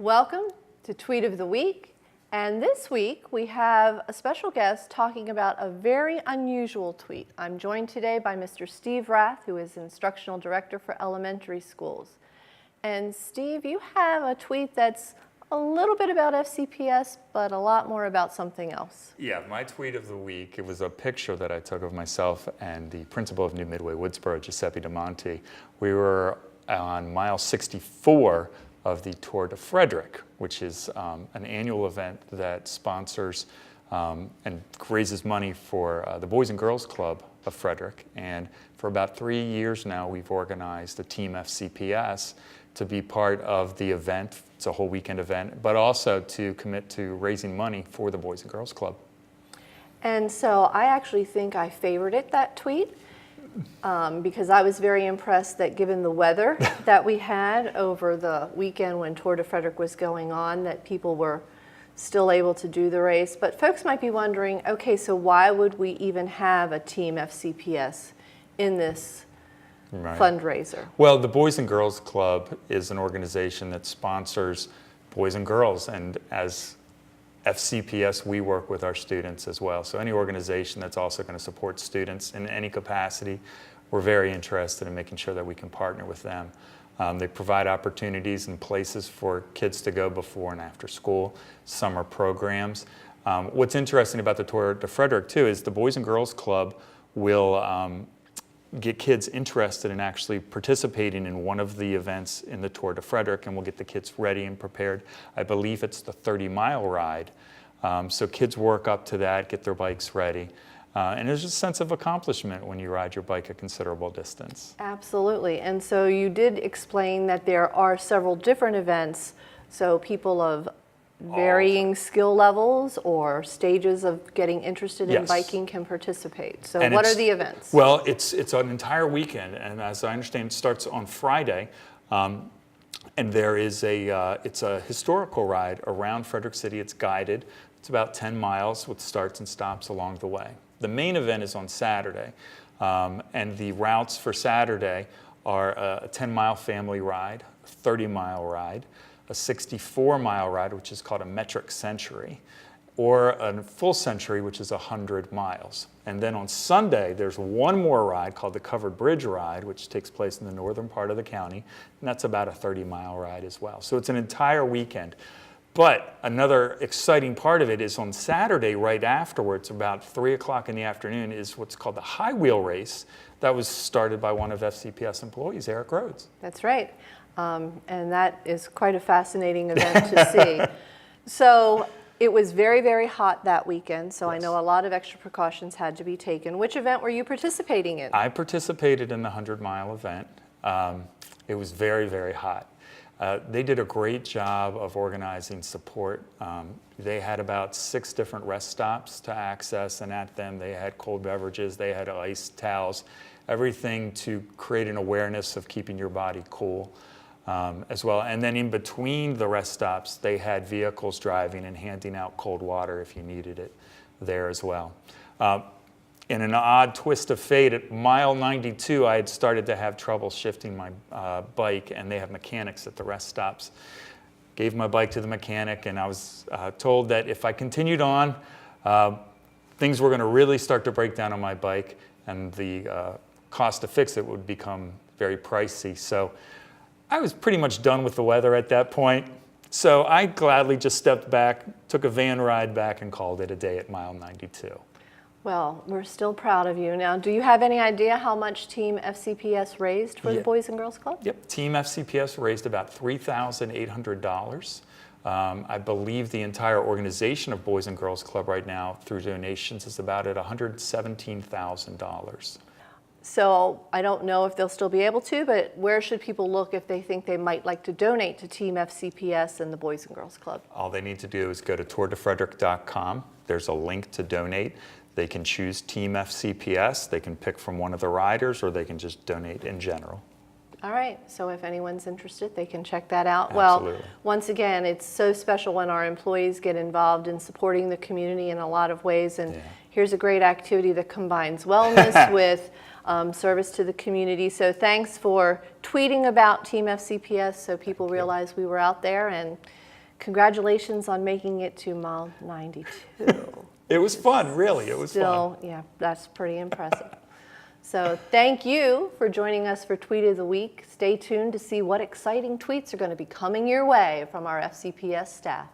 Welcome to Tweet of the Week. And this week we have a special guest talking about a very unusual tweet. I'm joined today by Mr. Steve Raff, who is Instructional Director for Elementary Schools. And Steve, you have a tweet that's a little bit about FCPS, but a lot more about something else. Yeah, my tweet of the week, it was a picture that I took of myself and the principal of New Midway Woodsboro, Giuseppe DeMonte. We were on mile 64 of the Tour de Frederick, which is an annual event that sponsors and raises money for the Boys and Girls Club of Frederick. And for about 3 years now, we've organized a Team FCPS to be part of the event. It's a whole weekend event, but also to commit to raising money for the Boys and Girls Club. And so I actually think I favorited that tweet because I was very impressed that given the weather that we had over the weekend when Tour de Frederick was going on, that people were still able to do the race. But folks might be wondering, okay, so why would we even have a Team FCPS in this fundraiser? Well, the Boys and Girls Club is an organization that sponsors boys and girls, and as FCPS, we work with our students as well. So any organization that's also going to support students in any capacity, we're very interested in making sure that we can partner with them. They provide opportunities and places for kids to go before and after school, summer programs. What's interesting about the Tour de Frederick, too, is the Boys and Girls Club will get kids interested in actually participating in one of the events in the Tour de Frederick, and we'll get the kids ready and prepared. I believe it's the 30-mile ride. So kids work up to that, get their bikes ready. And there's a sense of accomplishment when you ride your bike a considerable distance. Absolutely. And so you did explain that there are several different events, so people of varying skill levels or stages of getting interested in biking can participate. So and what are the events? Well, it's an entire weekend, and as I understand, it starts on Friday. And there is it's a historical ride around Frederick City. It's guided. It's about 10 miles with starts and stops along the way. The main event is on Saturday, and the routes for Saturday are a 10-mile family ride, a 30-mile ride, a 64-mile ride, which is called a metric century, or a full century, which is 100 miles. And then on Sunday, there's one more ride called the Covered Bridge Ride, which takes place in the northern part of the county, and that's about a 30-mile ride as well. So it's an entire weekend. But another exciting part of it is on Saturday, right afterwards, about 3 o'clock in the afternoon, is what's called the High Wheel Race. That was started by one of FCPS employees, Eric Rhodes. That's right. And that is quite a fascinating event to see. So it was very, very hot that weekend, so yes. I know a lot of extra precautions had to be taken. Which event were you participating in? I participated in the 100-mile event. It was very, very hot. They did a great job of organizing support. They had about 6 different rest stops to access, and at them they had cold beverages, they had ice towels, everything to create an awareness of keeping your body cool. As well. And then in between the rest stops, they had vehicles driving and handing out cold water if you needed it there as well. In an odd twist of fate, at mile 92, I had started to have trouble shifting my bike, and they have mechanics at the rest stops. Gave my bike to the mechanic, and I was told that if I continued on, things were going to really start to break down on my bike, and the cost to fix it would become very pricey. So I was pretty much done with the weather at that point, so I gladly just stepped back, took a van ride back, and called it a day at mile 92. Well, we're still proud of you. Now, do you have any idea how much Team FCPS raised for the Boys and Girls Club? Yep, Team FCPS raised about $3,800. I believe the entire organization of Boys and Girls Club right now, through donations, is about at $117,000. So I don't know if they'll still be able to, but where should people look if they think they might like to donate to Team FCPS and the Boys and Girls Club? All they need to do is go to tourdefrederick.com. There's a link to donate. They can choose Team FCPS. They can pick from one of the riders, or they can just donate in general. All right, so if anyone's interested, they can check that out. Absolutely. Well, once again, it's so special when our employees get involved in supporting the community in a lot of ways, and here's a great activity that combines wellness with service to the community. So thanks for tweeting about Team FCPS so people realize we were out there, and congratulations on making it to mile 92. It was fun, really. It was fun. Still, yeah, that's pretty impressive. So thank you for joining us for Tweet of the Week. Stay tuned to see what exciting tweets are going to be coming your way from our FCPS staff.